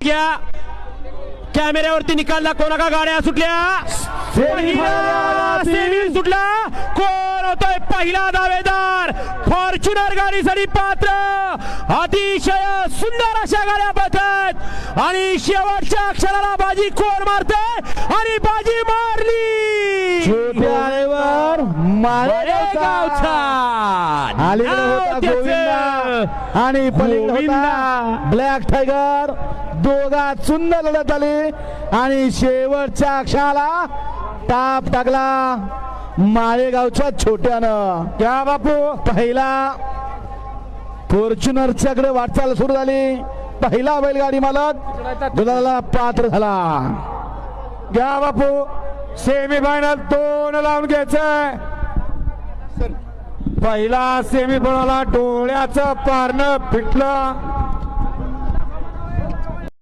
घ्या कॅमेऱ्यावरती निकाल दाखवू नका. गाड्या सुटल्या, सेमी सुटला. कोण होतोय पहिला दावेदार? फॉर्च्युनर गाडीसाठी पात्र. अतिशय सुंदर अशा गाड्या पळतात आणि शेवटच्या क्षणाला बाजी कोण मारते? आणि बाजी मारली छोट्यावर माळेगावचा गोविंदा आणि पलीकडे ब्लॅक टायगर. दोघात सुंदर लढत झाली आणि शेवटच्या क्षणाला टाप टाकला माळेगावच्या छोट्यानं. क्या बापू, पहिला फॉर्च्युनरच्याकडे वाटचाल सुरू झाली. पहिला बैलगाडी मालक गुलाला पात्र झाला. घ्या बापू, सेमीफायनल 2 लावून घ्यायचंय. पहिला सेमीफायनल डोळ्याचं पारणं फिटलं.